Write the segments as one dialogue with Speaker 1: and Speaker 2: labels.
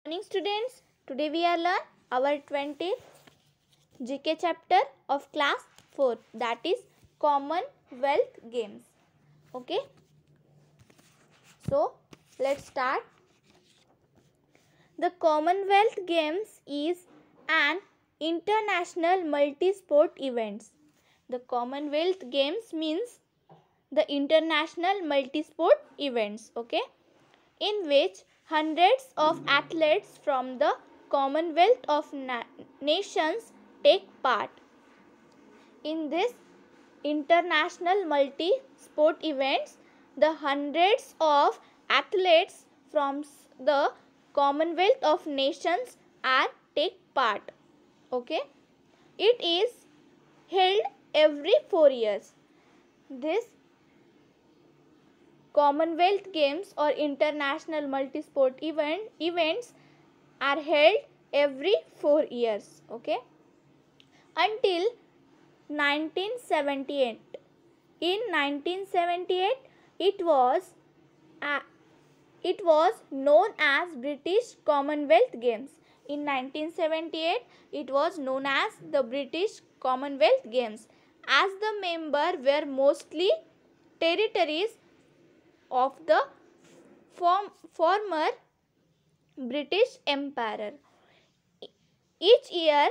Speaker 1: Morning students, today we are learn our 20th GK chapter of class 4, that is Commonwealth Games. Okay, so let's start. The Commonwealth Games is an international multi-sport event. The Commonwealth Games means the international multi-sport events, okay, in which hundreds of athletes from the Commonwealth of Nations take part. In this international multi-sport events, the hundreds of athletes from the Commonwealth of Nations are take part. Okay, it is held every 4 years. This Commonwealth Games or international multi-sport events are held every 4 years. Okay, until 1978. In 1978, it was known as British Commonwealth Games. In 1978, it was known as the British Commonwealth Games, as the members were mostly territories of the former British Empire. Each year,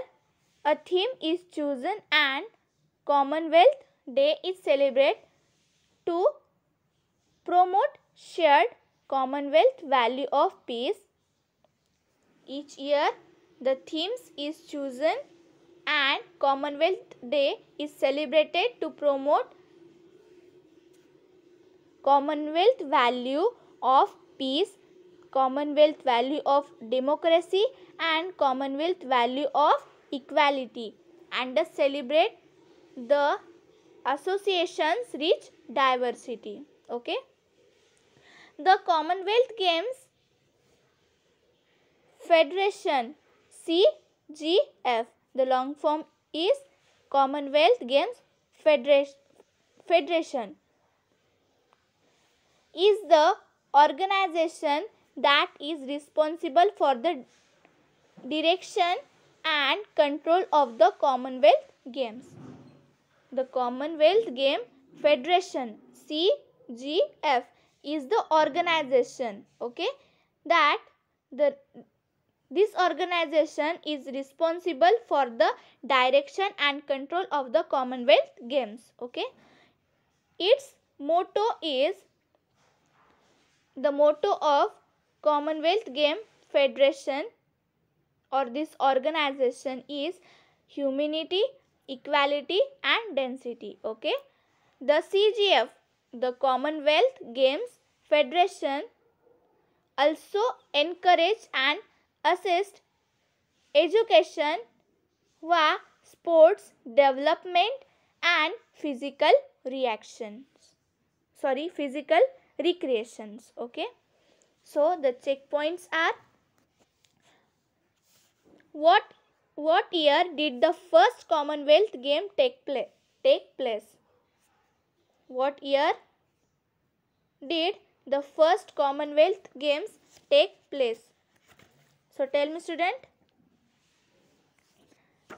Speaker 1: a theme is chosen and Commonwealth Day is celebrated to promote shared Commonwealth value of peace. Each year, the themes is chosen and Commonwealth Day is celebrated to promote Commonwealth value of peace, Commonwealth value of democracy and Commonwealth value of equality, and celebrate the association's rich diversity. Okay, the Commonwealth Games Federation, CGF, the long form is Commonwealth Games Federation, is the organization that is responsible for the direction and control of the Commonwealth Games. The Commonwealth Game Federation, CGF, is the organization, okay, that this organization is responsible for the direction and control of the Commonwealth Games. Okay, its motto is, the motto of Commonwealth Game Federation or this organization is humanity, equality and density. Okay, the CGF, the Commonwealth Games Federation, also encourage and assist education, sports development and physical recreations. Okay, so the checkpoints are, what year did the first Commonwealth game take place? What year did the first Commonwealth Games take place? So tell me student.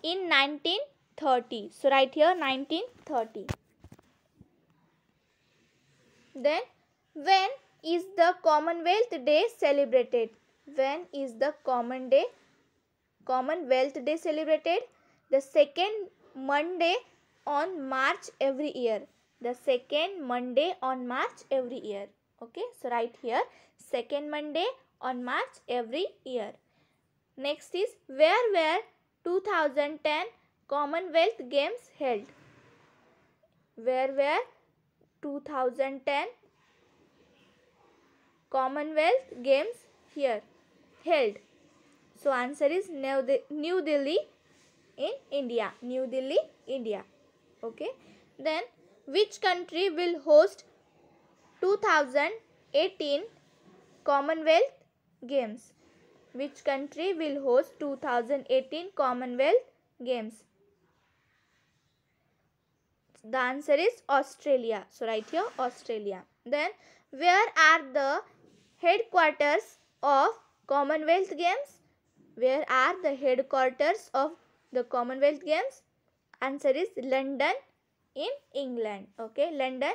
Speaker 1: In 1930. So write here 1930. Then when is the Commonwealth Day celebrated? When is the Commonwealth Day celebrated? The second Monday on March every year. The second Monday on March every year. Okay, so write here second Monday on March every year. Next is, where were 2010 Commonwealth Games held? Where were 2010 Commonwealth Games held? So answer is New Delhi in India. New Delhi, India. Okay. Then which country will host 2018 Commonwealth Games? Which country will host 2018 Commonwealth Games? The answer is Australia. So write here Australia. Then where are the headquarters of Commonwealth Games. Where are the headquarters of the Commonwealth Games? Answer is London in England. Okay, London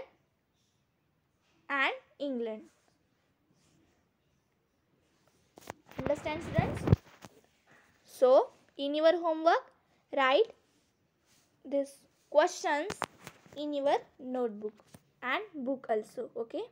Speaker 1: and England. Understand, students? So, in your homework, write these questions in your notebook and book also. Okay.